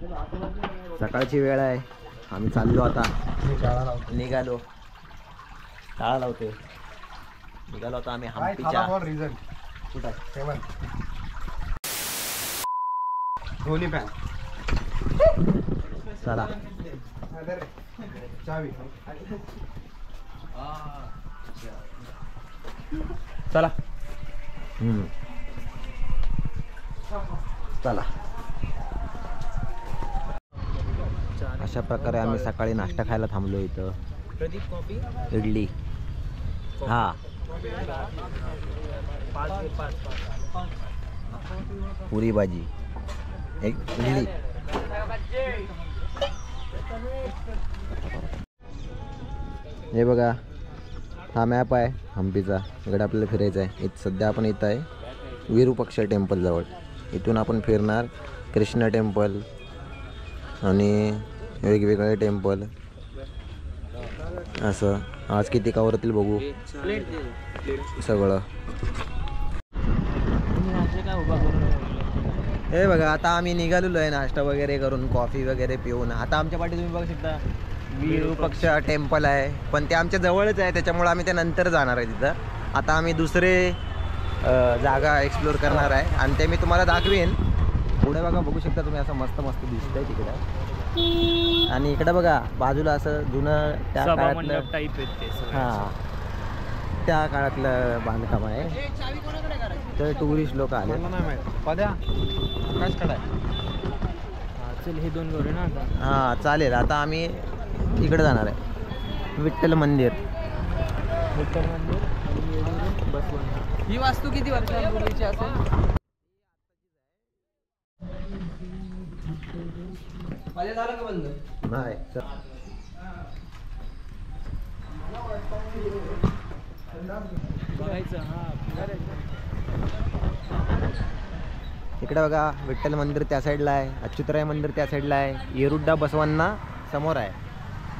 सकाळची वेळ आहे, आम्ही चाललो आता. निघालो टाळा लावतोय. निघालो आता आम्ही हम्पीच्या. कुठं धोनी फॅन. चला चला चला. अशा प्रकारे आम्ही सकाळी नाश्ता खायला थांबलो इथं. प्रदीप कॉफी इडली. हा पुरी भाजी एक इडली. हे बघा हा मॅप आहे हम्पीचा. इकडे आपल्याला फिरायचं आहे. सध्या आपण इथं आहे विरूपक्ष टेम्पल जवळ. इथून आपण फिरणार कृष्ण टेम्पल आणि वेगवेगळे टेम्पल. असं आज किती कवर होतील बघू सगळं. हे बघा आता आम्ही निघालेलो आहे नाश्ता वगैरे करून, कॉफी वगैरे पिऊन. आता आमच्या पाठी तुम्ही बघू शकता विरूपक्ष टेम्पल आहे, पण ते आमच्या जवळच आहे, त्याच्यामुळे आम्ही ते नंतर जाणार आहे तिथं. आता आम्ही दुसरे जागा एक्सप्लोर करणार आहे आणि ते मी तुम्हाला दाखवेन. पुढे बघा, बघू शकता तुम्ही, असं मस्त मस्त दिसतंय तिकडं. आणि इकडं बघा बाजूला असं जुनं त्या काळातलं टाईप आहे. हां त्या काळातलं बांधकाम आहे. तर टुरिस्ट लोक आले. चल हे दोन करू ना आता. हां चालेल. आता आम्ही इकडे जाणार आहे विठ्ठल मंदिर. विठ्ठल मंदिर आणि बसवंत. ही वास्तू किती वर्षांपूर्वीची असेल? झालं का बंद? नाही बघायचं. इकडे बघा विठ्ठल मंदिर त्या साईडला आहे, अच्युतराय मंदिर त्या साईडला आहे, येरुड्डा बसवांना समोर आहे.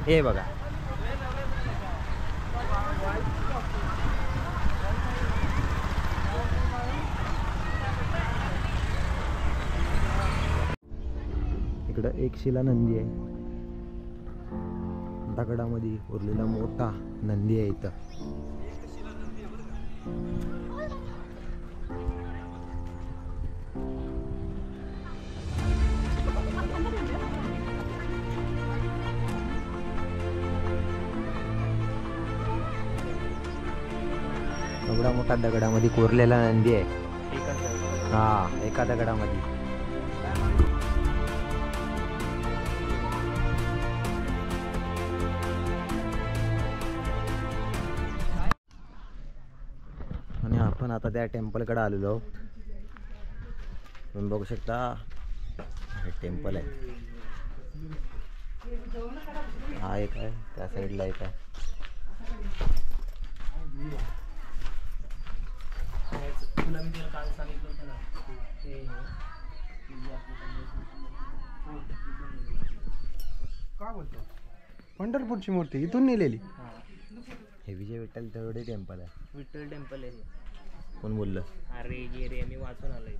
हे बघा इकडं एक शिला नंदी आहे. दगडामध्ये उरलेला मोठा नंदी आहे इथं. एवढा मोठा दगडामध्ये कोरलेला नंदी आहे. हा एका दगडामध्ये. आणि आपण आता त्या टेम्पलकडे आलेलो आहोत. तुम्ही बघू शकता हे टेम्पल आहे. हा एक आहे, त्या साईडला एक आहे. तुला मी तुला काल सांगितलं होतं ना काय बोलतो? पंढरपूरची मूर्ती इथून नेलेली. हे विजय विठ्ठल तळवडे टेम्पल आहे. विठ्ठल टेम्पल आहे. कोण बोललं? अरे ये रे, मी वाचून आलोय.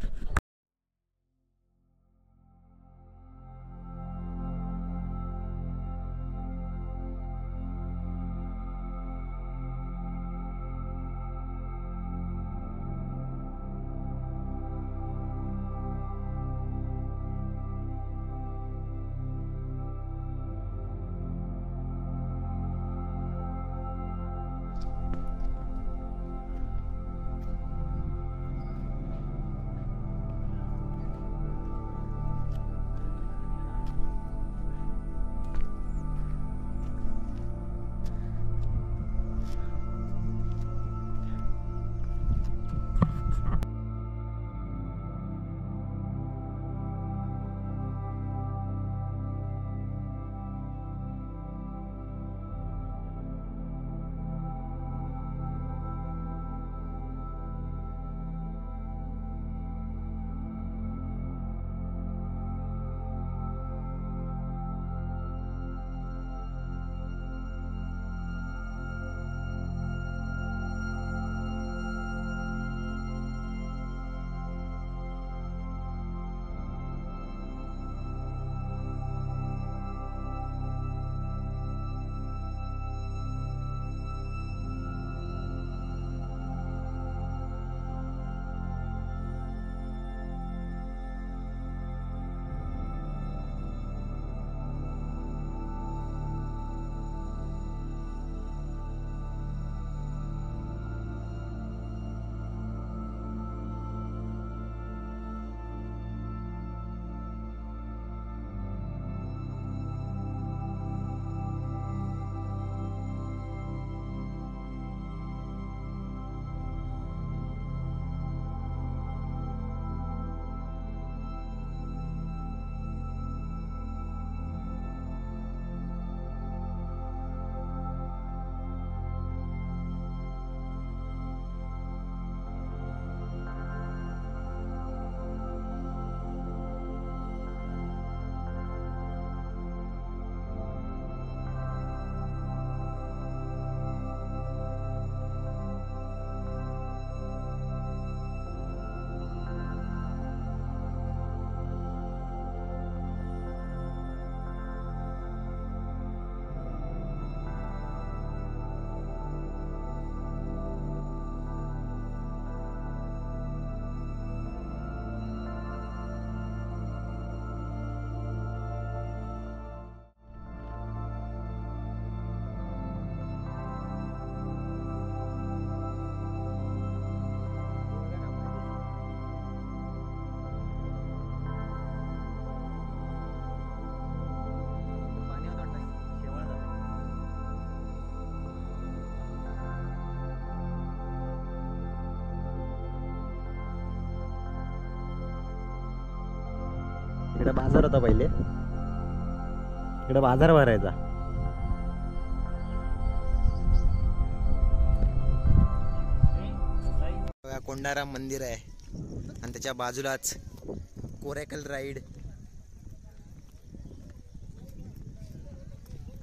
इकडे बाजार होता पहिले, इकडे बाजार भरायचा. कोंडाराम मंदिर आहे आणि त्याच्या बाजूलाच कोरेकल राईड.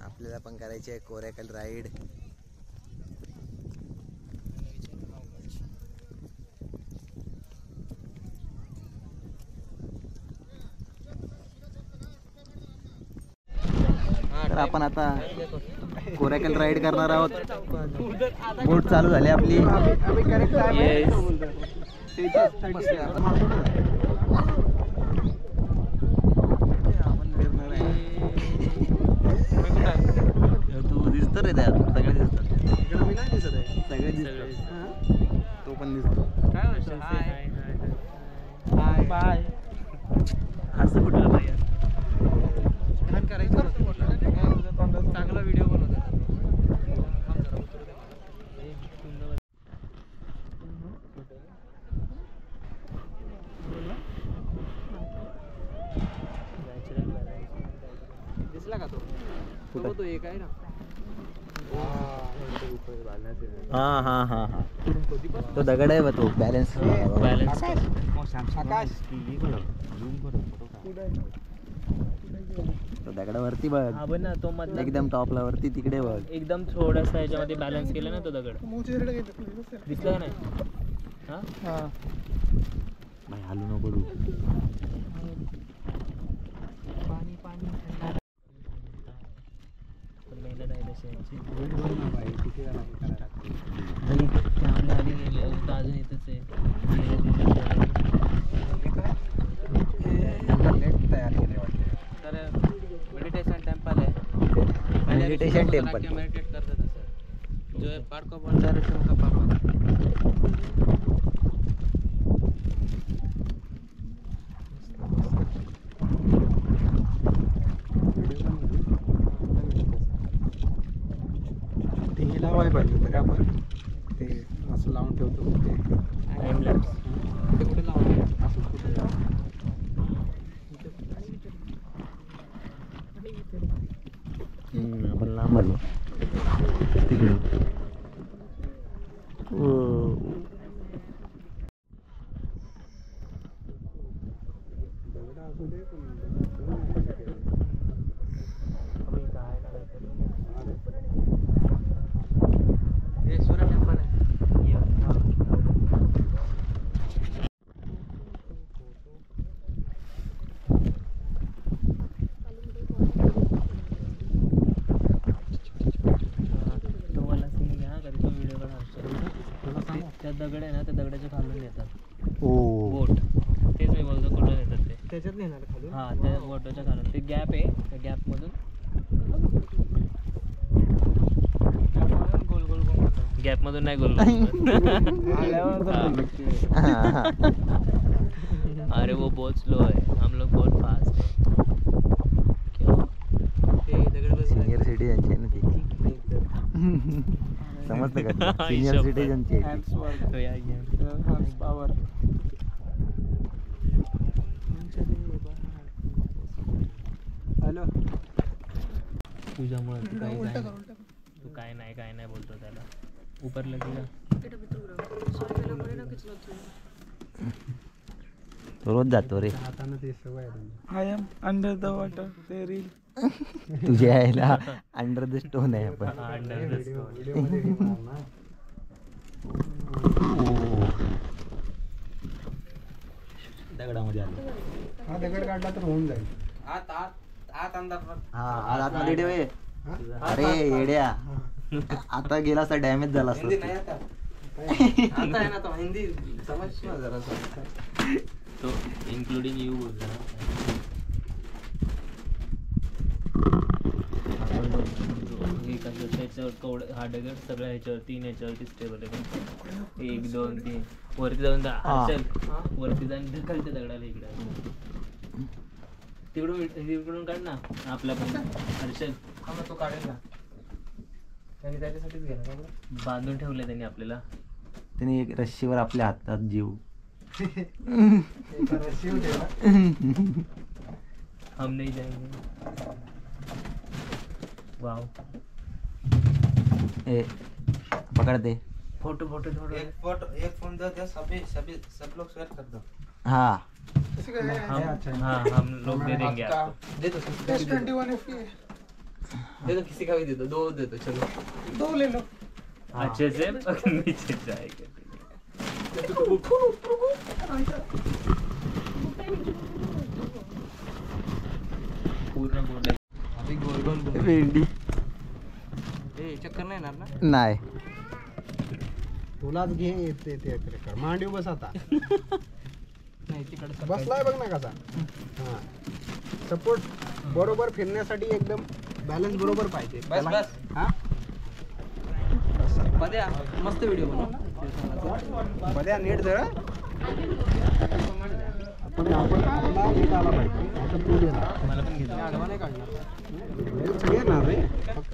आपल्याला पण करायची आहे कोरेकल राईड. तर आपण आता कोरेकल राईड करणार आहोत. बोट चालू झाली आपली. तू दिसतो रे त्यात, सगळे दिसतात. सगळे दिसतात, तो पण दिसतो. बाय. असं कुठलं पाहिजे चांगला व्हिडिओ बनवतात. दिसला का तो? तो एक आहे ना. हा हा हा हा, तो दगड आहे बा, तो बॅलन्स बॅलन्स आकाश तो दगडावरती बघ. हा बघ ना, तो मधला एकदम टॉपला वरती तिकडे बघ. एकदम थोडासा ह्याच्यामध्ये बॅलन्स केला ना तो दगड. दिसला का नाही? हा भाई हलू नको तू. पाणी पाणी मेहनत आहे तशी यांची. त्यामुळे आधी गेले तर अजून इथंच आहे. तयार केले वाटते. तर मेडिटेशन टेम्पल आहे. Meditation temple. मेडिटेट करतात असं. जो पार्क ऑफ ऑब्जर्वेशन का पार्क. ते लावायला पाहिजे होतं का आपण, ते असं लावून ठेवतो ते टाइम लॅप्स. ते कुठे लावलं? असं कुठे आपण लांब आलो तिकडे. दगड आहे ना, त्या दगडाच्या खालून येतात ओ बोट. तेच मी बोलतो, कुठून येतात ते. त्याच्यात नेणार खाली. हा, त्या बोटाच्या खालून ते गॅप आहे, त्या गॅप मधून गोल गोल गोल. गॅप मधून नाही गोल अरे वो बहुत स्लो है, हम लोग बहुत फास्ट है. ते दगड सिनियर सिटीजनची आहे ना ती. समजतं का? सिनियर सिटीजनची आहे ती. पावर. हॅलो, तुझ्यामुळे तू काय नाही बोलतो त्याला. उपरलं तुला तो रोज जातो रे. हातानं ते सवय आहे. I am under the water. ते रील तुझ्या यायला अंडर द स्टोन आहे आपण. दगडामध्ये आलो. हा दगड काढला तर होऊन जाईल. हा आज आतमध्ये ठेव हे. अरे येड्या, आता गेला असता डॅमेज झाला असता. तो इन्क्लुडिंग यू बोलला. त्याच्यावर हा दगड सगळ्या ह्याच्यावर 3 ह्याच्यावरती स्टेबल आहे. 1 2 3 वरती जाऊन वरती जाऊन ढकलते दगडाला इकडे. तिकडून काढ ना आपला पण हर्षल. तो काढेल ना, त्यांनी त्याच्यासाठीच गेला. बांधून ठेवले त्यांनी आपल्याला. त्यांनी एक रस्सीवर आपल्या हातात जीव. हम नहीं जाएंगे. वाव. ए पकड़ दे. फोटो फोटो थोड़ा. एक फोन दो सब लोग शेयर कर दो. हाँ हम लोग दे देंगे आपको. दे दो S21 FE दे दो, किसी का भी दे दो, 2 दे दो, चलो 2 ले लो. अच्छे से नीचे जाएगा. पूर्ण गोल. अभी गोल गोल घूम. भेंडी ए चक्कर नाही येणार ना. नाही. तुलाच घे येते ते कर. मांडीव बस आता. नाही तिकडे बसलाय बघ ना कसा. हा सपोर्ट बरोबर फिरण्यासाठी एकदम बॅलन्स बरोबर पाहिजे. बस बस. हा मध्ये मस्त व्हिडिओ बनव. मध्ये नीट जरा आपण आपला नीट आला पाहिजे. आता तू दे ना. मला पण घेतो. आडवा नाही काढणार. घे ना रे. फक्त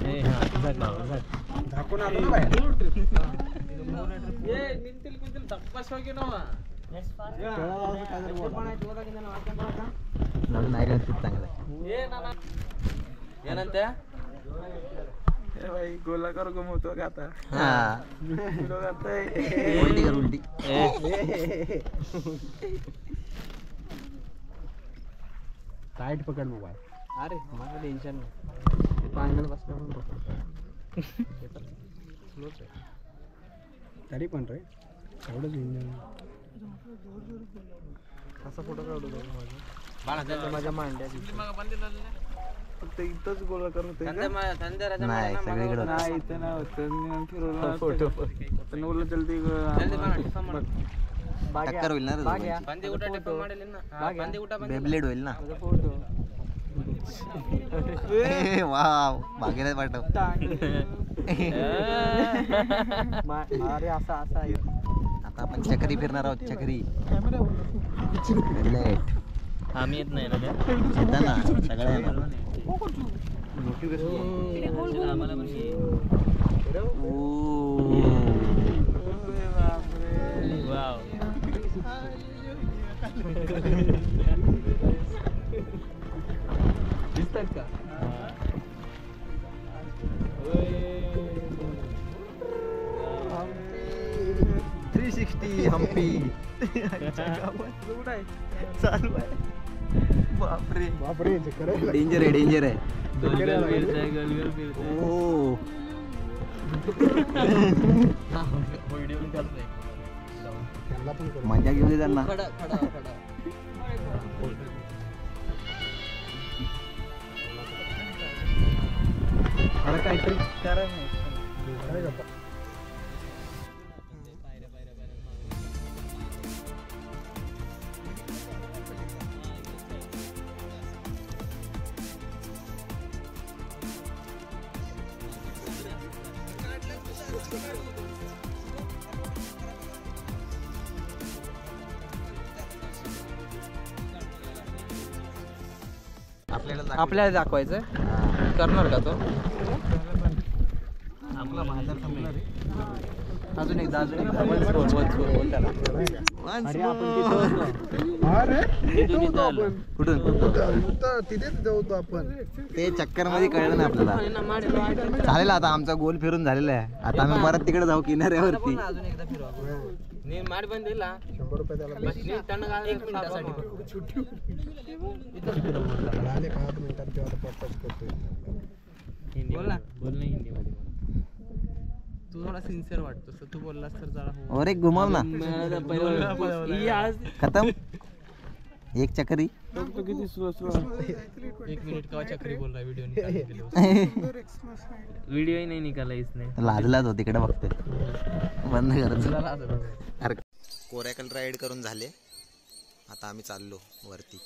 ए हां झाक बाबा झाक. झाकून आलो ना बाहेर. नाही का खूप चांगलं यानंतर भाई गोलाकार घुमवतो का आता. हा उलटी कर उलटी. टाईट पकड मोबाईल. अरे मला टेन्शन नाही. पाण्यात बसल्यावर तरी पण रे एवढंच इंजन. असा फोटो काढू दे माझा. माझ्या मांड्या फक्त इथंच गोलाकार होते. नाही सगळीकडे नाही इथं नाही होत. फिरवलं फोटो नवलं चलते. टक्कर होईल ना रे. बेब्लेड होईल ना. वाव भागीरथ पाठव. अरे असा असा आता आपण चक्री फिरणार आहोत. चक्री बेब्लेड आम्ही येत नाही ना त्या. येतात ना सगळ्या येणार. आम्हाला पण ये. वाव. दिसतात का. 360 हम्पी. चालू आहे. बापरे बापरे करायला डेंजर आहे डेंजर आहे. गलगल फिरताय गलगल फिरताय. ओ व्हिडिओ करतोय. त्यांना पण करू. मजा घेऊ दे त्यांना. खडा खडा खडा. अरे काहीतरी काय करता. आपल्याला दाखवायचं करणार का तो. अजून एकदा बोल त्याला. अरे आपण तिथे होतो. अरे तिथे होतो आपण. कुठून तिथेच जाऊ होतो आपण. ते चक्कर मध्ये कळलं ना आपल्याला. चालेल आता आमचा गोल फिरून झालेला आहे. आता आम्ही परत तिकडे जाऊ किनाऱ्यावरती. अजून एकदा फिरवा. माड बंद दिला 100 रुपये त्याला. 1 मिनिटासाठी. आले 5 मिनिटात तेव्हा पॉडकास्ट करतोय. बोल ना. बोल ना हिंदीमध्ये. तू थोडा सिन्सिअर वाटतोस. तू बोललास तर जरा हो. और एक घुमाव ना. खतम. एक चक्री. किती स्लो 1 मिनिट का चक्री बोल रहा है वीडियो निकालने के लिए. वीडियो ही नहीं निकाला इसने. लाजलाच हो तिकडे बघते. बंद करत. चला आता. अरे कोरॅकल राईड करून झाले. आता आम्ही चाललो वरती.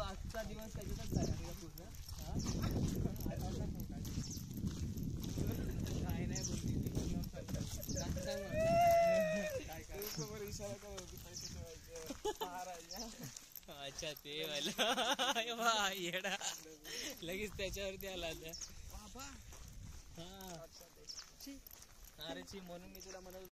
आजचा दिवस त्याच्यातच झाला का पूर्ण. काय नाही बोलली. अच्छा ते वाला येडा लगेच त्याच्यावरती आला. अरे ची म्हणून मी तुला म्हणत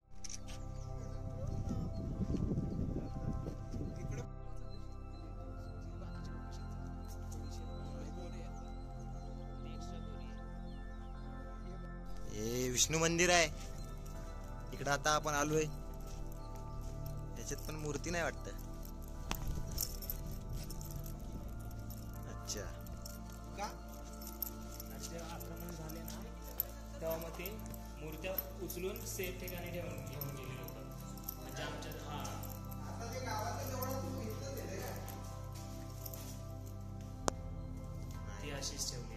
हे विष्णू मंदिर आहे इकडं. आता आपण आलोय, याच्यात पण मूर्ती नाही वाटत. अच्छा, जेव्हा आक्रमण झाले ना तेव्हा मग ते मूर्त्या उचलून सेफ ठिकाणी घेऊन गेले लोक. म्हणजे आमच्यात ती अशीच ठेवलेली.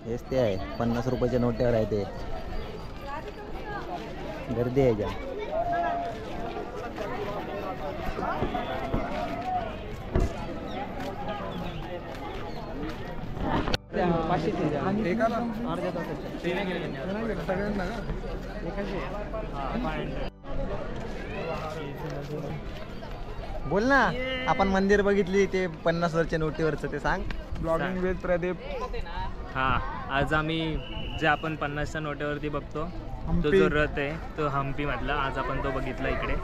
हेच ते आहे 50 रुपयाच्या नोट्यावर आहे ते. गर्दी आहे का? बोल ना, आपण मंदिर बघितली ते 50 वरच्या नोटीवरचं, ते सांग. Blogging with Pradeep. हा, आज आम्ही जे आपण 50च्या नोट्यावरती बघतो तो हम्पी. जो रथ आहे तो हम्पी मधला, आज आपण तो बघितला इकडे.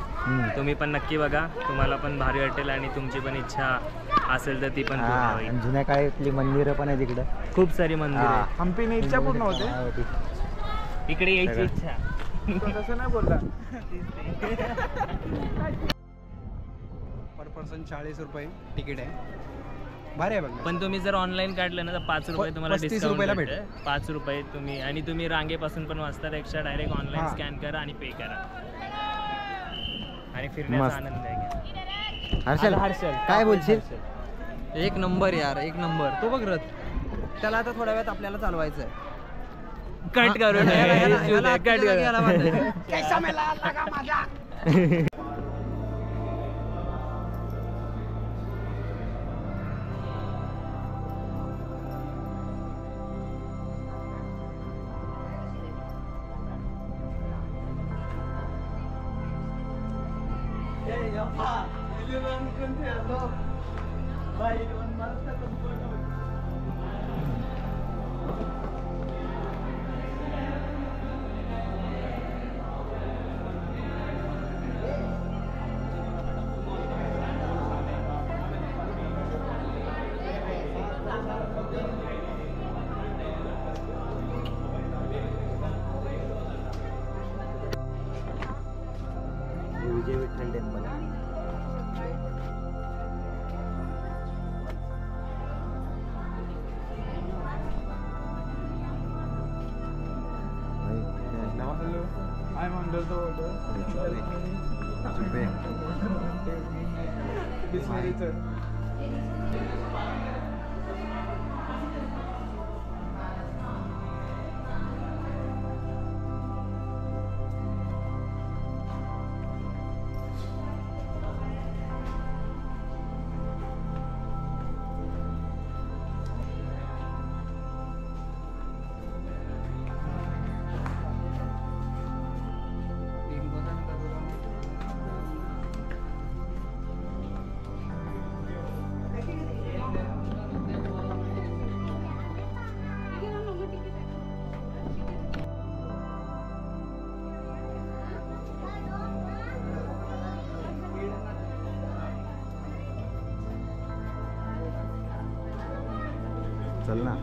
तुम्ही पण नक्की बघा, तुम्हाला पण भारी वाटेल आणि तुमची पण इच्छा असेल तर ती पण पूर्ण हा, होईल. आणि जुन्या काळातली मंदिरं पण आहे तिकडं. खूप सारी मंदिर हा. हम्पीने इच्छा पूर्ण होते. इकडे यायची सगळं. इच्छा. तो तसं नाही बोलला. पर पर्सन 40 रुपये तिकीट आहे. भारी आहे बघ. पण तुम्ही जर ऑनलाईन काढलं ना तर 5 रुपये तुम्हाला 35 डिस्काउंट रुपयाला भेटेल. 5 रुपये तुम्ही, आणि तुम्ही रांगेपासून पण वाचता डायरेक्ट ऑनलाईन हा. स्कॅन करा आणि पे करा आणि फिरण्याचा मस्त. आनंद घ्या. हर्षल, हर्षल, काय बोलशील? एक नंबर यार, एक नंबर. तो बघ रथ, त्याला आता थोड्या वेळात आपल्याला चालवायचं आहे. कट करून कट करून विजय विठ्ठल टेम्पल आहे. Hello, I'm under the water. Bismillah, sir. चल ना.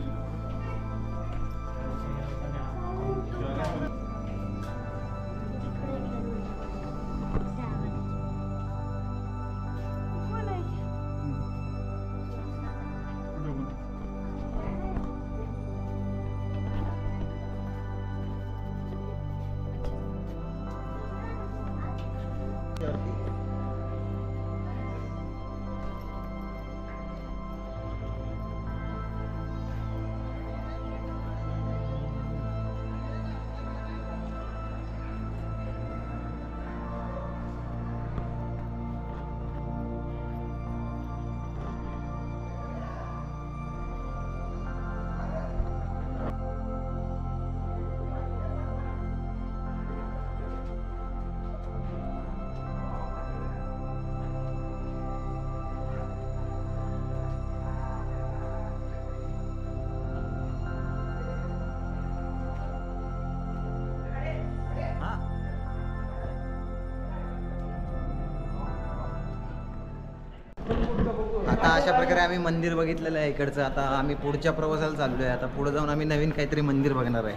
आता अशा प्रकारे आम्ही मंदिर बघितलेलं आहे इकडचं. आता आम्ही पुढच्या प्रवासाला चाललो आहे. आता पुढे जाऊन आम्ही नवीन काहीतरी मंदिर बघणार आहे.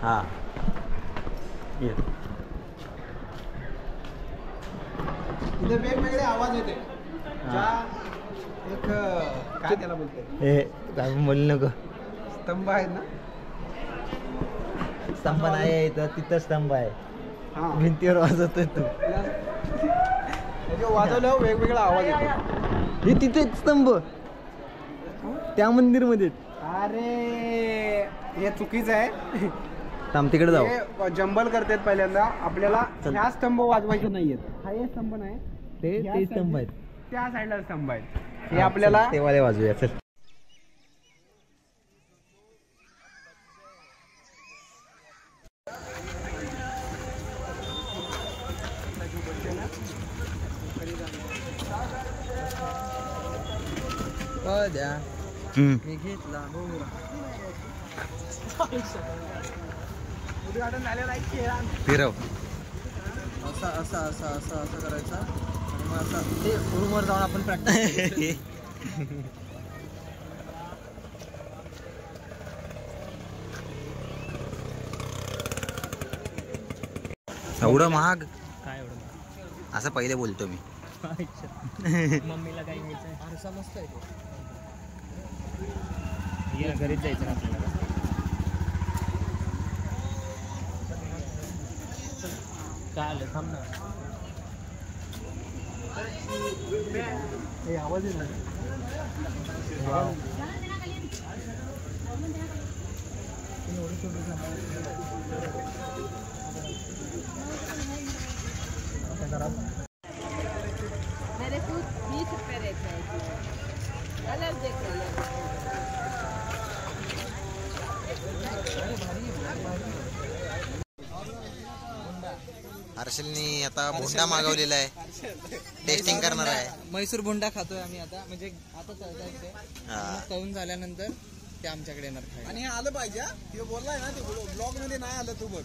हां ये. इथे वेगवेगळे आवाज येते. एक काय त्याला बोलते, हे बोलू नको. स्तंभ आहेत ना, स्तंभ नाही आहे इथं, तिथं स्तंभ आहे. हा भिंतीवर वाजवतोय तू. वाजवल्यावर वेगवेगळा आवाज येतो. हे तिथेच स्तंभ त्या मंदिरमध्ये. अरे हे चुकीचं आहे. थांब तिकडे जाऊ. हे जंबल करतात पहिल्यांदा. आपल्याला चल. ह्या स्तंभ वाजवायचे नाहीयेत. हा हे स्तंभ नाही, ते स्तंभ आहेत. त्या साईडला स्तंभ आहेत. हे आपल्याला ते वाले वाजूया. चल. द्या मी घेतला. उद्घाटन झालेलं आहे. खेळा. फिरव. असं असं असं असं असं करायचं आणि मग असं ते रूमवर जाऊन आपण प्रॅक्टिस. एवढं महाग काय एवढं असं पहिले बोलतो मी. मम्मीला काय घ्यायचं आरसा मस्त आहे तो. आहे घरीच जायचं ना आपल्याला. काय आलं थांब ना. हे आवाज येत नाही. मेरे को 20 रुपए रहता है. कलर देखो. हर्षलनी आता भोंडा मागवलेला आहे. टेस्टिंग करणार आहे. म्हैसूर बोंडा खातोय आम्ही आता. म्हणजे आता चालतंय हा. खाऊन झाल्यानंतर ते आमच्याकडे येणार खायला. आणि हे आलं पाहिजे. हे बोललाय ना, ते ब्लॉग मध्ये नाही आलं. तू बघ.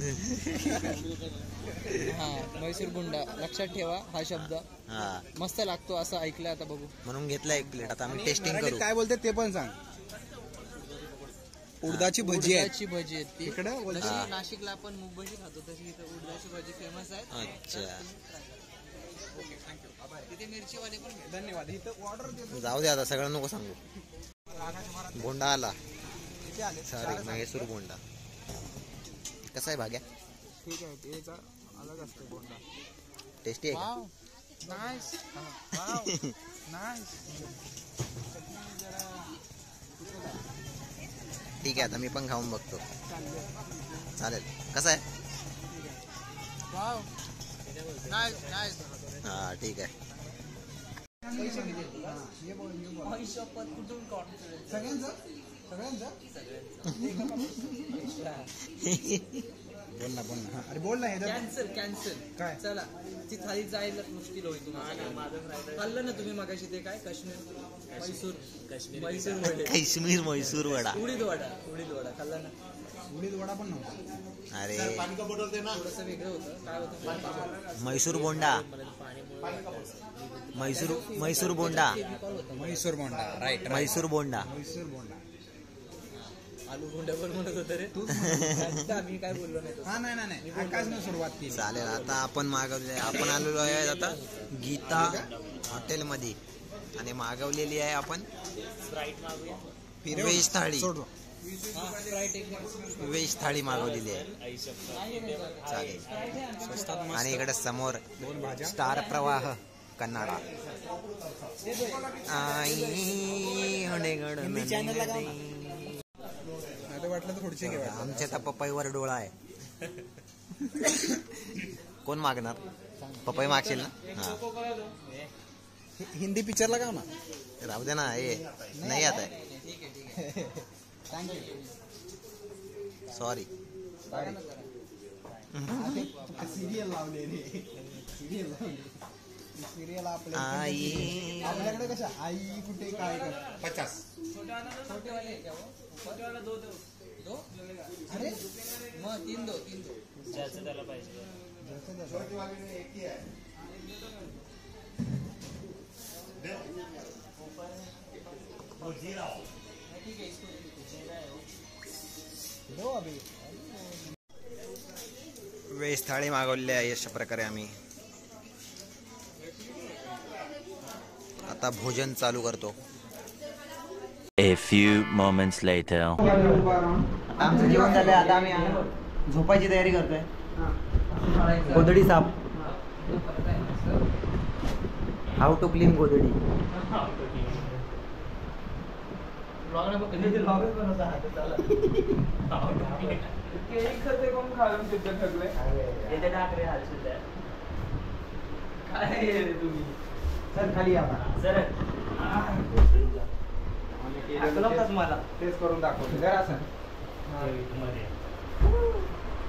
हा म्हैसूर बोंडा लक्षात ठेवा हा शब्द. हा मस्त लागतो असं ऐकलं. आता बघू. म्हणून घेतला एक प्लेट. आता आम्ही टेस्टिंग मराठीत करू. काय बोलते ते पण सांग. उडदाची भजी आहे. उडदाची भजी आहेत ती. इकडं बोलतो. जशी नाशिकला आपण मूग भजी खातो तशी इथं उडदाची भजी फेमस आहे. अच्छा तिथे मिरचीवाले पण मिळतात. धन्यवाद. इथं ऑर्डर देतो. जाऊ दे आता सगळं नको सांगू. बोंडा आला. सॉरी महेसूर बोंडा. कसा आहे भाग्या? ठीक आहे. तेचा अलग असतो बोंडा. टेस्टी आहे का? Wow nice. ठीक आहे आता मी पण खाऊन बघतो. चालेल. कसा आहे? Wow nice nice. हा ठीक आहे. बोल ना. अरे बोल ना. Cancel cancel. काय? चला ती थाळी जायला मुश्किल होईल तुम्हाला. खाल्लं ना तुम्ही मगाशी ते काय काश्मीर म्हैसूर वडे. काश्मीर म्हैसूर वडा. उडीद वडा खाल्ला ना. उडीद वडा पण नव्हता. अरे थोडंसं वेगळं होतं. काय होतं म्हैसूर बोंडा. म्हैसूर बोंडा. म्हैसूर बोंडा. राईट. म्हैसूर बोंडा. म्हैसूर बोंडा. आलू बोंड्यावर म्हणत होतं रे तू. मी काय बोललो नाही. हा नाही आकाशनं सुरुवात केली. चालेल. आता आपण मागवले. आपण आलेलो आहे आता गीता हॉटेलमध्ये आणि मागवलेली आहे आपण व्हेज थाळी. व्हेज थाळी मागवलेली आहे. चालेल. आणि इकडे समोर स्टार प्रवाह कन्नाडा. वाटलं तर थोडीशी घ्या. आमच्या त्या पपईवर डोळा आहे. कोण मागणार? पपई मागशील ना? हा हिंदी पिक्चरला का ना. राहू दे ना. हे नाही आता. थँक्यू. सॉरी. सिरियल लावले रे. सिरियल आपल्याकडे कशा आई कुठे काय 50. अरे मग तीन दो ज्याचं त्याला पाहिजे. वेज थाळी मागवली आहे अशा प्रकारे आम्ही आता भोजन चालू करतो. A few moments later. आमचं जेवण झालंय, आता आम्ही झोपायची तयारी करतोय. गोधडी साप, हाऊ टू क्लीन गोधडी. खाली मला तेच करून दाखवतो जरा असं.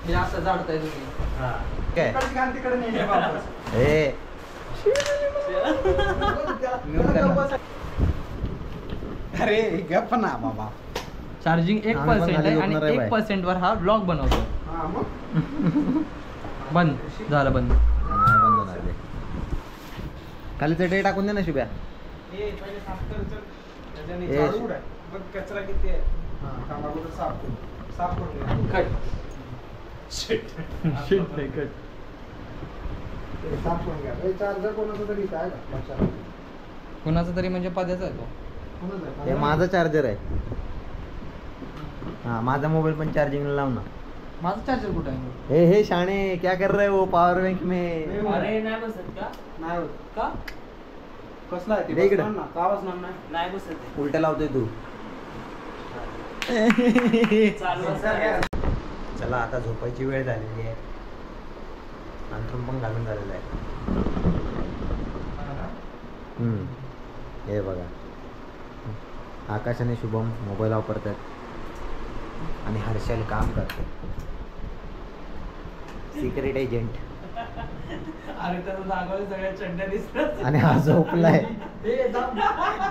हे असं जाडताय तुम्ही. काय तिकडे नेले वापस. ए अरे गप्प ना बाबा. चार्जिंग 1% आहे आणि आम्ही पण 1% वर हा ब्लॉग बनवतो. हा मग बंद झालं, बंद. नाही बंद होणार ते. खाली चटई टाकून दे ना शुभ्या. त्याच्याने झाडू उड आहे. बघ कचरा किती आहे. थांबा अगोदर साफ करून घ्या. कट. ते साफ करून घ्या. हे चार्जर कोणाचं तरी इथं आहे का लक्षात? कुणाचा तरी म्हणजे पदाचा आहे तो. कोणाचं आहे? हे माझा चार्जर आहे. हा माझा मोबाईल पण चार्जिंगला लाव ना. माझा चार्जर कुठं आहे? हे शाणे क्या कर रहे हो पावर बैंक में. अरे नाही बसत का? नाही होत. का? कसला आहे दे ते इकडे. बसणार ना? का बसणार नाही? नाही बसत उलटा लावतोय तू. चालू असतं. चला आता झोपायची वेळ झालेली आहे. अंथरूण पण घालून झालेलं आहे. हे बघा आकाश आणि शुभम मोबाईल वापरतात आणि हर्षल काम करतात. Secret agent. अरे त्याचा जागोला सगळ्या चड्ड्या दिसतात. आणि हा झोपलाय.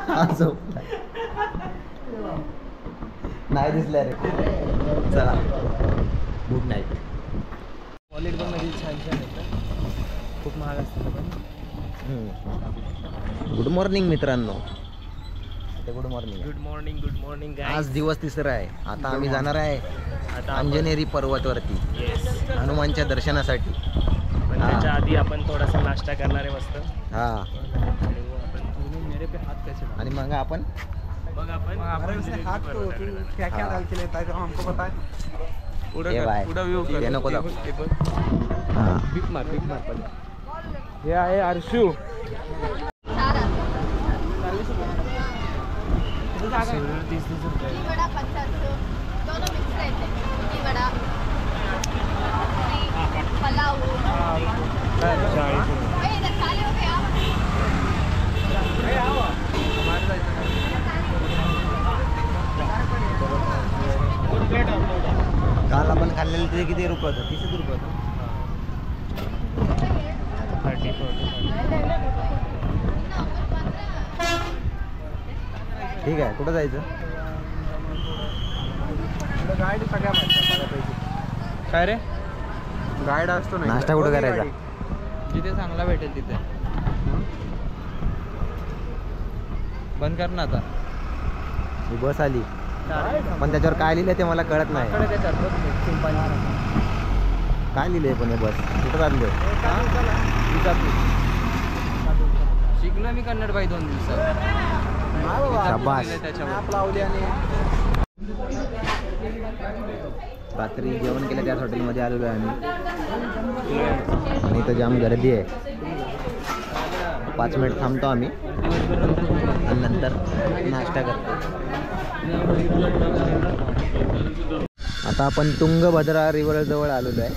हा झोपलाय. नाही दिसलाय रे. चला गुड नाईट. क्वालिटी पण मध्ये छान छान येतं. खूप महाग असतं पण. गुड मॉर्निंग मित्रांनो. Good morning. Good morning, good morning आज दिवस तिसरा आहे. आता आम्ही जाणार आहे आता अंजनेरी पर्वतवरती येस. हनुमानच्या दर्शनासाठी. पण त्याच्या आधी आपण थोडासा नाश्ता करणार आहे मस्त. हा आणि वो आपण मेरे पे हात कैसे आणि मग आपण मग आपण हाथ तो तू क्या क्या डाल के लेता है जो हमको बता. हे बाय ते नको दाखव. हा बिप मार पहिले. हे आहे अर्शू. दही वड़ा 50 दोनों मिक्स रहते हैं. दही वड़ा पुलाव. इधर खाली हो गया. काल आपण खाल्लेलं ते किती रुपये होतं? 30 रुपये होतं. ठीक आहे कुठं जायचं? गाईड सगळ्या माहिती बऱ्यापैकी. काय रे? गाईड असतो ना. नाश्ता कुठं करायचा? जिथे चांगला भेटेल तिथे. बंद कर ना आता. ही बस आली पण त्याच्यावर काय लिहिलंय ते मला कळत नाही. काय लिहिलंय पण हे बस कुठं चाललंय? शिकलो मी कन्नड बाई 2 दिवसात. शाबास. मॅप लावली आणि रात्री जेवण केलं त्याच हॉटेलमध्ये आलेलो आहे आम्ही आणि इथं जाम गर्दी आहे. 5 मिनिट थांबतो आम्ही आणि नंतर नाश्ता करतो. आता आपण तुंगभद्रा रिव्हर जवळ आलेलो आहे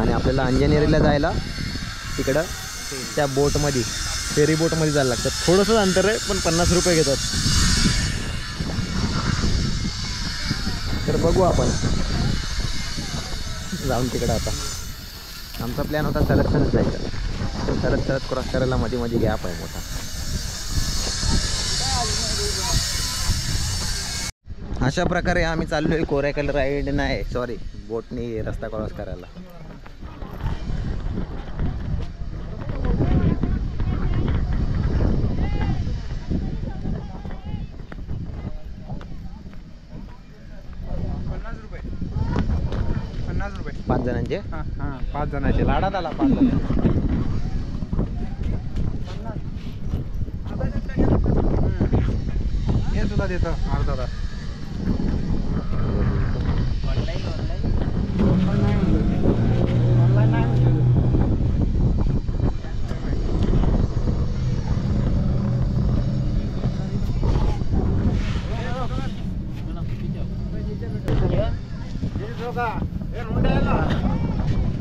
आणि आपल्याला अंजनेरीला जायला तिकडं त्या बोटमध्ये फेरी बोटमध्ये जायला लागतं. थोडंसं अंतर आहे पण 50 रुपये घेतात. तर बघू आपण जाऊन तिकडं. आता आमचा प्लॅन होता सरत सरत जायचा. सरत सरत क्रॉस करायला मध्ये मध्ये गॅप आहे मोठा. अशा प्रकारे आम्ही चाललोय कोरायकल राईड नाही सॉरी बोटनी रस्ता क्रॉस करायला. जणांचे. हा 5 जणांचे लाडात आला 5 जण. हे तुला देतो अर्धा तास.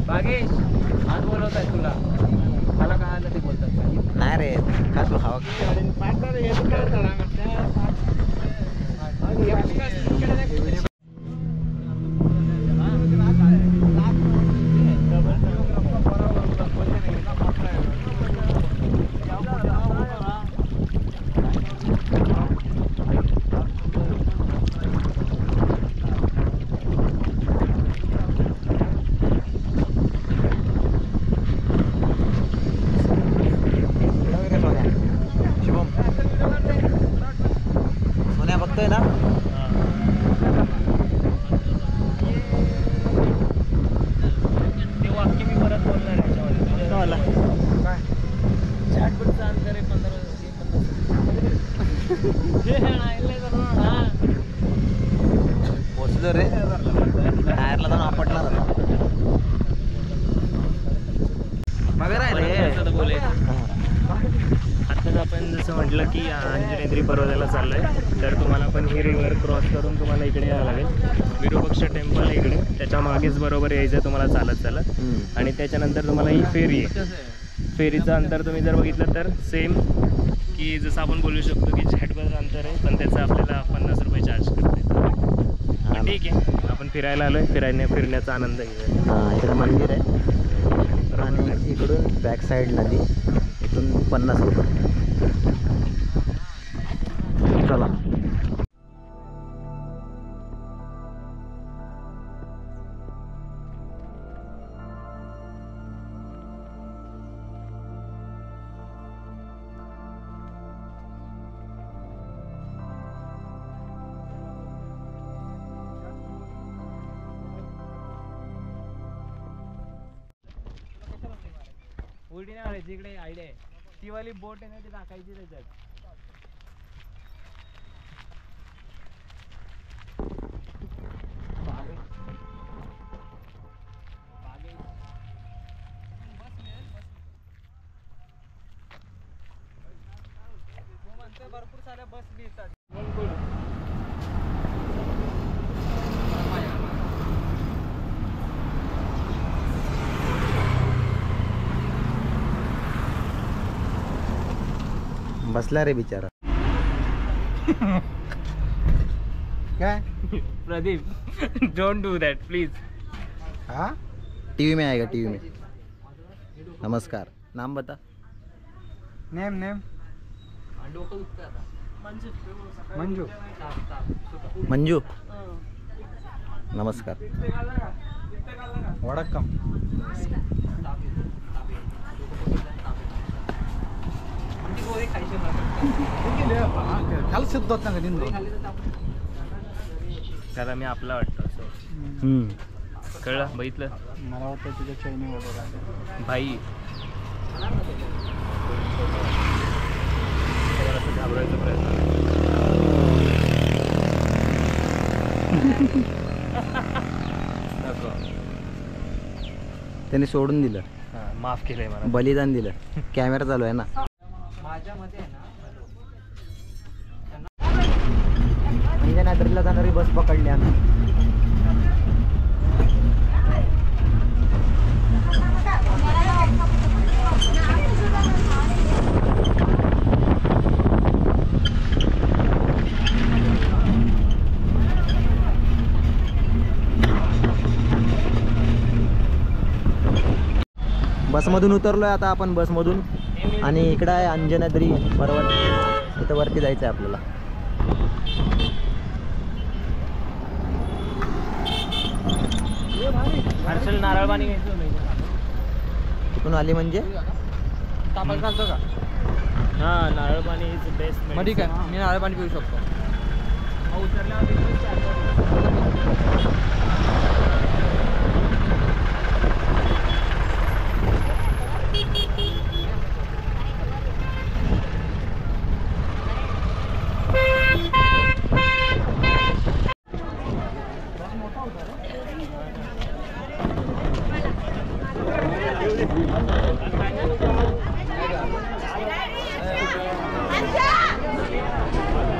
बागेश आज बोलवत आहे तुला. मला काय आलं ते बोलतात. नाही रे का तू हवा शुभम सोन्या बघतोय ना. ते वाक्य मी परत बोलणार आहे काय चॅटबॉटचा अंतर आहे 15 पोचलो रे टायरला जाऊन आपटणार आता. आत्ताच आपण जसं म्हटलं की अंजनेत्री पर्वताला चाललोय, तर तुम्हाला पण ही रिव्हर क्रॉस करून तुम्हाला इकडे यावं लागेल. विरूपक्ष टेम्पल आहे इकडे, त्याच्या मागेच बरोबर यायचं तुम्हाला चालत चालत. आणि त्याच्यानंतर तुम्हाला ही फेरी आहे. फेरीचं अंतर तुम्ही जर बघितलं तर सेम की जसं आपण बोलू शकतो की झॅटभर अंतर आहे, पण त्याचं आपल्याला 50 रुपये चार्ज करते. ठीक आहे, आपण फिरायला आलोय, फिरण्याचा आनंद घेऊया. हां इकडे मंदिर आहे आणि इकडून बॅक साईड नदी, इथून 50 रुपये. चला उलटी नाही मारायची, इकडे आयडिया आहे. ती वाली बोट आहे ना, ती टाकायची त्याच्यात. भरपूर साऱ्या बस मिळतात. बसला रे बिचारा. काय Pradeep, don't do that please. हा टीवी में आएगा, टीवी में. नमस्कार, नाम बता. नेम मंजू. मंजू. नमस्कार. वडक्कम. కలిసి వద్దాం నిందు त्याला मी आपला वाटतो असं. कळलं, बघितलं. मला वाटतं तुझ्या चैनी वगैरे भाई घाबरायचा प्रयत्न. त्यांनी सोडून दिलं, माफ केलंय मला. बलिदान दिलं. कॅमेरा चालू आहे ना. अंजनाद्रीला जाणारी बस पकडली आम्ही. बसमधून उतरलोय आता आपण बसमधून, आणि इकडं आहे अंजनाद्री पर्वत. इथं वरती जायचं आहे आपल्याला. हर्षल नारळ पाणी घ्यायचं. कुठून आली म्हणजे? तापायला चालतं का? हां, नारळ पाणी इज बेस्ट. मग ठीक आहे, मी नारळ पाणी पिऊ शकतो. उतरल्यावर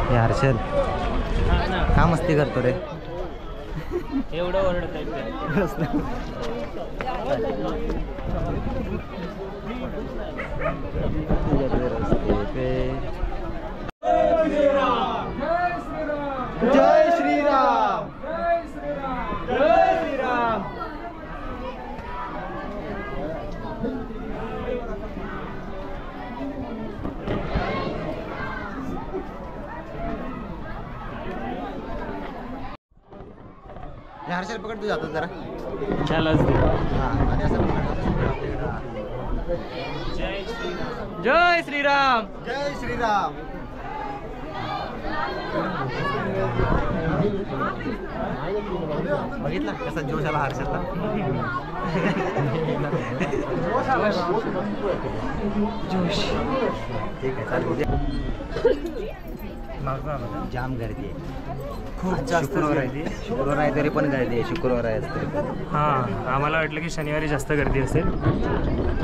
हे हर्षल का मस्ती करतो रे? एवढं ओरडत आहे जय श्रीराम, जय श्रीराम. हे हर्षल पकड, तू जातो जरा. त्यालाच दे. हा आणि असं जय श्रीराम. जय श्रीराम. बघितला कसा जोश आला हर्षलला. जोश. ठीक आहे चालेल. जाम गर्दी आहे, खूप जास्त. शुक्रवार आहे तरी पण गर्दी आहे. शुक्रवार आहे तरी पण. हां, आम्हाला वाटलं की शनिवारी जास्त गर्दी असेल,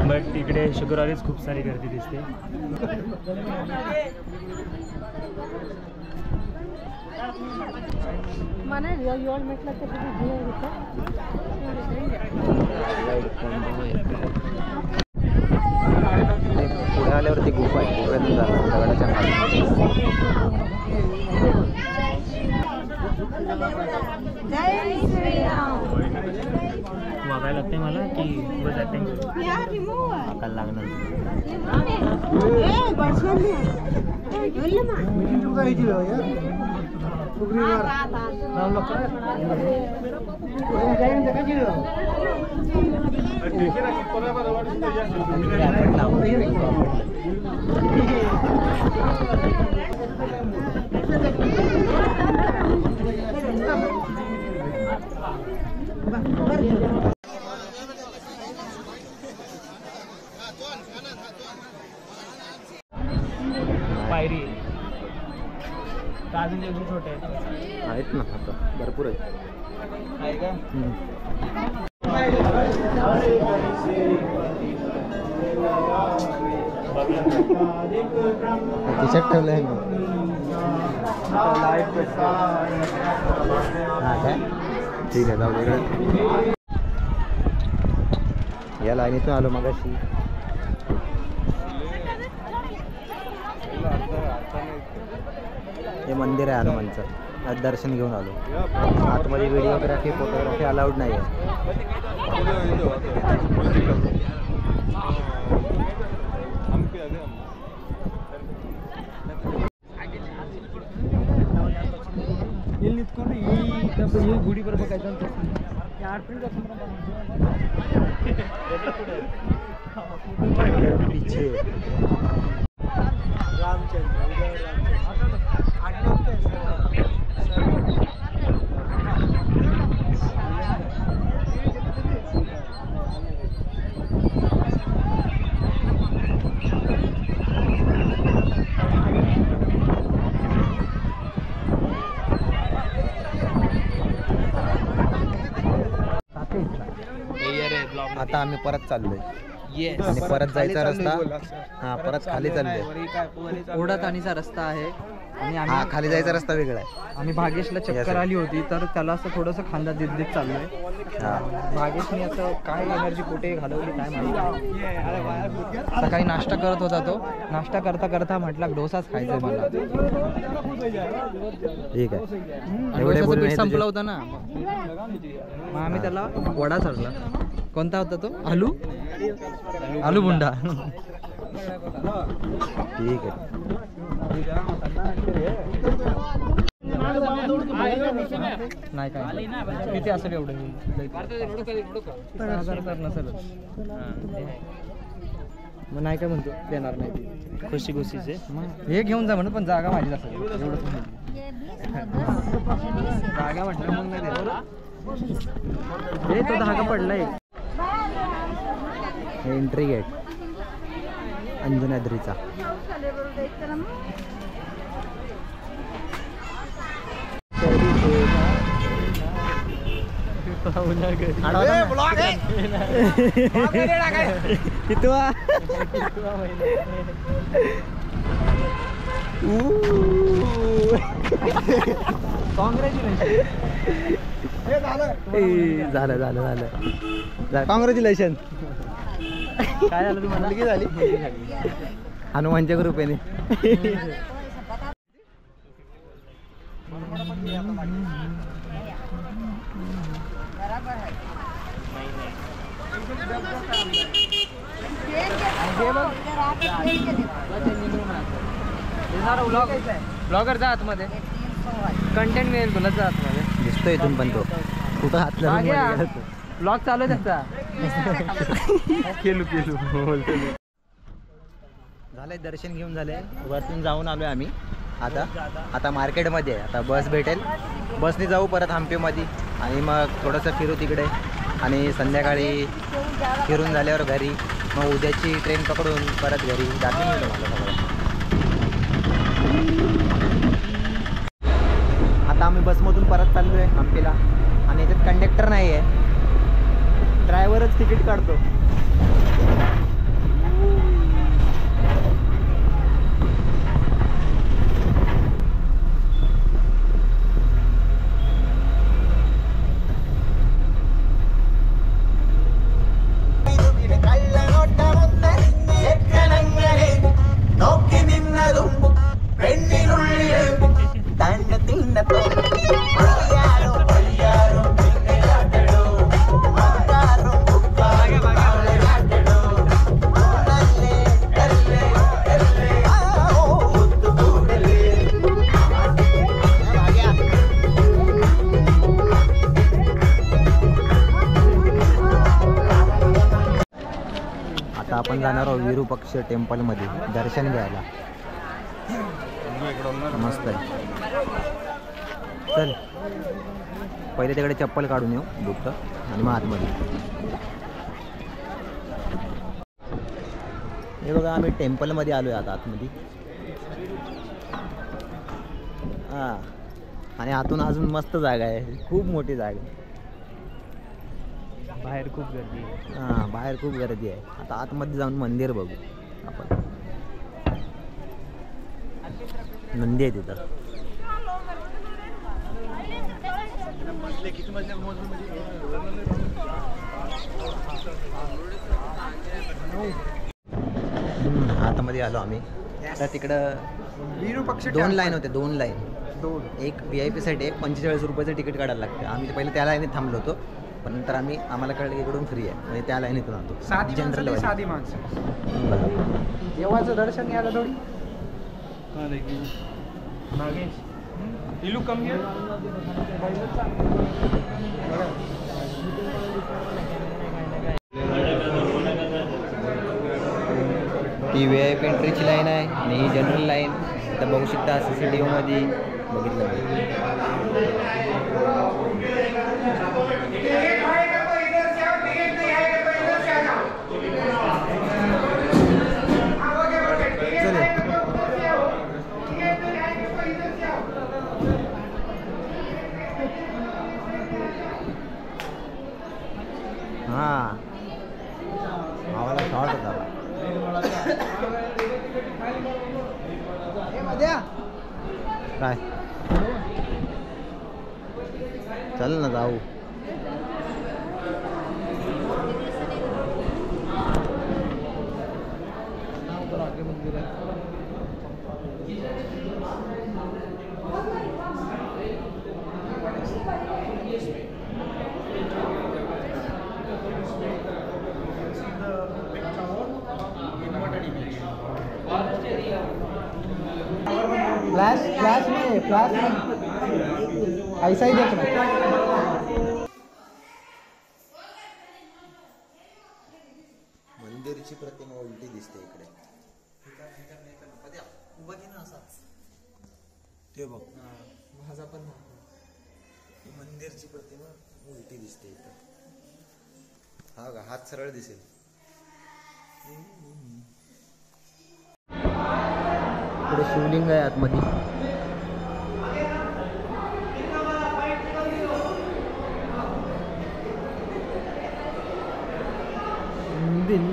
बट इकडे शुक्रवारीच खूप सारी गर्दी दिसते. पुढे आल्यावरती गुफा आहे, गुफेतून जाणार दगडाच्या खाली. बघायला लागते मला की हाकायला लागणार. पायरी अजून अजून छोटे आहेत ना आता भरपूर आहेत. आहे का? टी-शर्ट ठेवलं आहे हां काय? ठीक आहे जाऊ दे. या लाईनीतून आलो मगाशी. हे मंदिर आहे हनुमानचं, आज दर्शन घेऊन आलो. आतमध्ये व्हिडिओग्राफी फोटोग्राफी अलाउड नाही आहे. गुढी बरोबर काय पीछे आता आम्ही परत चाललोय आणि परत जायचा रस्ता. हा परत खाली चाललोय. ओढाताणीचा रस्ता आहे आणि हा आम्ही खाली जायचा रस्ता वेगळा आहे. आम्ही भागेशला चक्कर आली होती तर त्याला असं थोडंसं खांदा देत देत चाललोय. हा भागेशने असं काय एनर्जी कुठे घालवली काय माहिती. सकाळी नाश्ता करत होता तो. नाश्ता करता करता म्हटला डोसाच खायचा मला. ठीक आहे. एवढे डोसाचं बोलणे पीठ संपलं तुझे. होतं ना, मग आम्ही त्याला वडा चढला. कोणता होता तो? आलू बुंडा. ठीक आहे. नाही काय किती असेल एवढं 1000 तर नसेल. मग नाही काय म्हणतो देणार नाही ती खुशी खुशीचे. मग हे घेऊन जा म्हणून, पण जागा माझी असेल एवढं. जागा म्हटलं मग नाही देणार. हे तो धागा पडलाय. एंट्री गेट अंजनाद्रीचा. झालं झालं झालं कॉंग्रॅच्युलेशन. काय झालं तुम्हाला? मुलगी झाली हनुमानच्या कृपेने. ब्लॉगर जा आतमध्ये, कंटेंट मिळेल तुला. जा आतमध्ये, दिसतोय इथून पण तो कुठं हात लावून मध्ये गेला तो. ब्लॉग चालू आहे त्याचा. केलू झालंय दर्शन घेऊन झालंय, वरतून जाऊन आलोय आम्ही. आता मार्केटमध्ये आहे. आता बस भेटेल, बसने जाऊ परत हम्पीमध्ये आणि मग थोडंसं फिरू तिकडे आणि संध्याकाळी फिरून झाल्यावर घरी. मग उद्याची ट्रेन पकडून परत घरी दाखवून मिळतो मला सगळं. आता आम्ही बसमधून परत चाललो आहे हम्पीला आणि याच्यात कंडक्टर नाही आहे, ड्रायव्हरच तिकीट काढतो. आपण जाणार आहोत विरूपक्ष टेम्पलमध्ये दर्शन घ्यायला. मस्त आहे. चल पहिले तिकडे चप्पल काढून येऊ बुट आणि मग आतमध्ये. हे बघा आम्ही टेम्पलमध्ये आलो आहे आता आतमध्ये. हां आणि आतून अजून मस्त जागा आहे, खूप मोठी जागा आहे. बाहेर खूप गर्दी आहे. हां बाहेर खूप गर्दी आहे. आता आतमध्ये जाऊन मंदिर बघू आपण. नंदी आहे तिथं. आतमध्ये आलो आम्ही. तर तिकडं विरूपक्ष दोन लाईन होते, दोन लाईन. एक VIP साठी एक 45 रुपयाचं तिकीट काढायला लागतं. आम्ही ते पहिले त्या लाईनीत थांबलो होतो, पण नंतर आम्हाला कळलं की इकडून फ्री आहे म्हणजे त्या लाईनीतून आलो. जनरल साधी माणसं देवाचं दर्शन घ्यायला थोडी. ती VIP एंट्रीची लाईन आहे आणि ही जनरल लाईन. तर बघू शकता CCTV मध्ये बघितलं मी. हां आम्हाला शॉर्ट होता. काय चल ना जाऊ. फ्लैश में ऐसा ही देखना. मंदिरची प्रतिमा उलटी दिसते इकडे. ते बघ माझा पण मंदिरची प्रतिमा उलटी दिसते इकडे. हा का हात सरळ दिसेल. पुढे शिवलिंग आहे आतमध्ये. दिल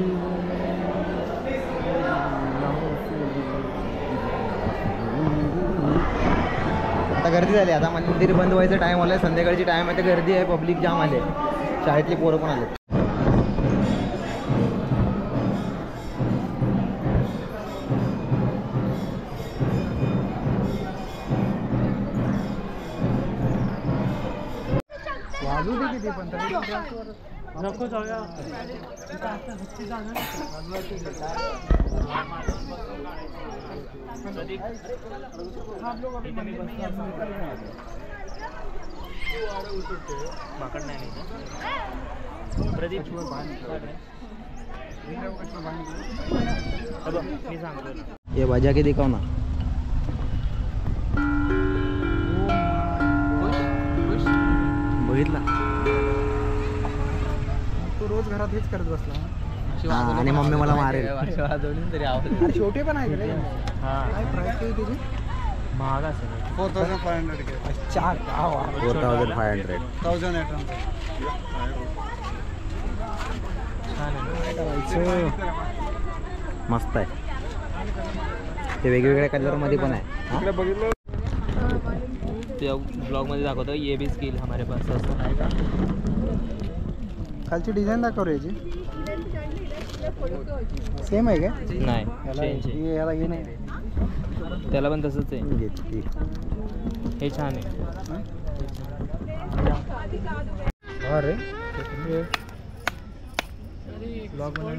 आता गर्दी झाली. आता मंदिर बंद व्हायचं टाइम आलाय. संध्याकाळची टाइम आहे तर गर्दी आहे. पब्लिक जाम आले. शाळेतली पोरं पण आले. वाजू दे किती पण तरी नको जाऊया. माकड नाही प्रदीप मी सांगतो. ये वजह के दिखाओ ना. बघितला तो रोज घरात हेच करत बसला. आणि मम्मी मला मारेल. अरे छोटे पण आहे का रे? काय प्राइस काय त्याची? महाग असेल. 4500 के. अच्छा क्या बात. 4500. 1800. मस्त आहे. ते वेगवेगळ्या कलर मध्ये पण आहे. ते ब्लॉगमध्ये दाखवतो ये भी स्किल हमारे पास असं आहे का. खालची डिझाईन दाखव रे याची. सेम आहे का? नाही याला change आहे. याला हे नाही. त्याला पण तसंच आहे. हे छान आहे. अरे ब्लॉग बनव.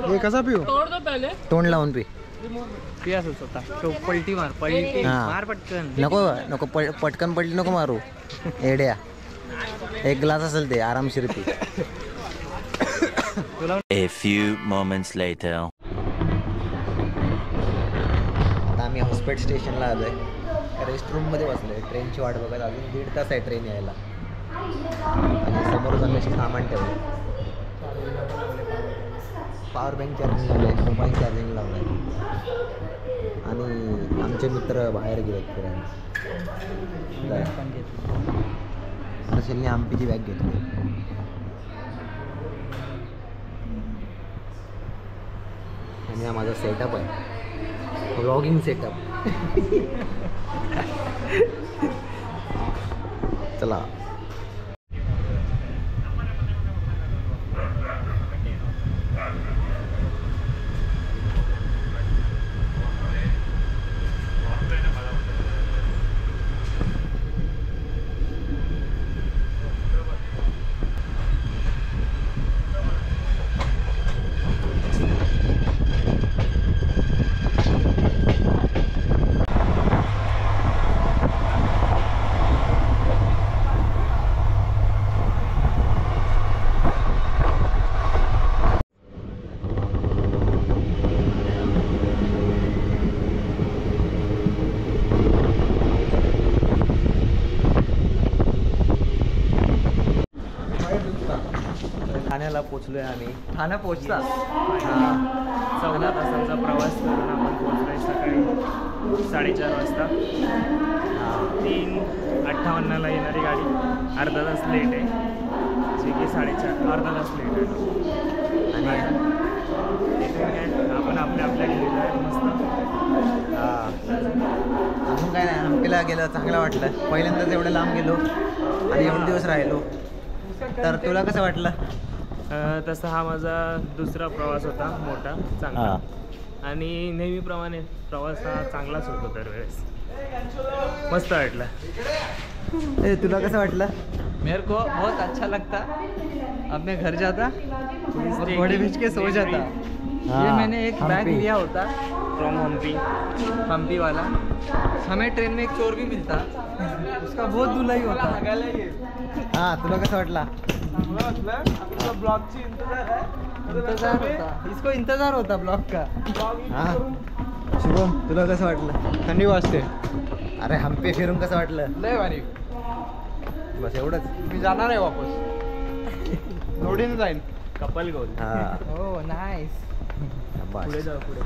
हे कसा पिऊ? तोंड लावून पी. पियास होता तो पलटी मार हा. पटकन. नको पटकन पडली नको मारू. एड्या एक ग्लास असेल ते आरामशीर P. A few moments later. आता आम्ही हॉस्पिटल स्टेशनला आलोय. रेस्टरूममध्ये बसलोय. ट्रेनची वाट बघत. अजून 1.5 तास आहे ट्रेन यायला. आणि समोर जाण्याचे सामान ठेवलं. पॉवर बँक चार्जिंग लावलंय. मोबाईल चार्जिंग लावलाय. आणि आमचे मित्र बाहेर गेलेत फिरायला. रसेलने आमपीची बॅग घेतली. आणि हा माझा सेटअप आहे. Vlogging setup. चला ठाण्याला पोचलोय आम्ही. ठाणा पोचता. 14 तासांचा प्रवास करून आपण पोहोचलोय सकाळी 4:30 वाजता. 3:58ला येणारी गाडी अर्धा तास लेट आहे. जे की 4:30 अर्धा तास लेट आहे. आणि इथून काय आपण आपल्या गेलेलो आहे मस्त. अजून काय नाही. हम्पीला गेलं चांगलं वाटलं. पहिल्यांदाच एवढं लांब गेलो आणि एवढे दिवस राहिलो. तर तुला कसं वाटलं? तसा हा माझा दुसरा प्रवास होता मोठा चांगला. आणि नेहमीप्रमाणे प्रवास हा चांगलाच होतो दरवेळेस. मस्त वाटलं. तुला कसं वाटलं? मेरे को बहुत अच्छा लगता. अब मैं घर जाता और घोड़े बेच के सो जाता. ये मैंने एक बैग लिया होता फ्रॉम हम्पी वाला. हमें ट्रेन में एक चोर भी मिलता. उसका बहुत धुलाई होता. हाँ तुला कसं वाटला? ब्लॉगची इंतजार आहे. इंतजार होता. इसको इंतजार होता ब्लॉग का. हां शुभम तुला कसं वाटलं? थंडी वाजते. अरे हम्पी फिरून कसं वाटलं? लय भारी. बस एवढंच. मी जाणार आहे वापस. जोडीने जाईन. कपल गोल. हा हो नाईस. बस. पुढे जाऊ पुढे.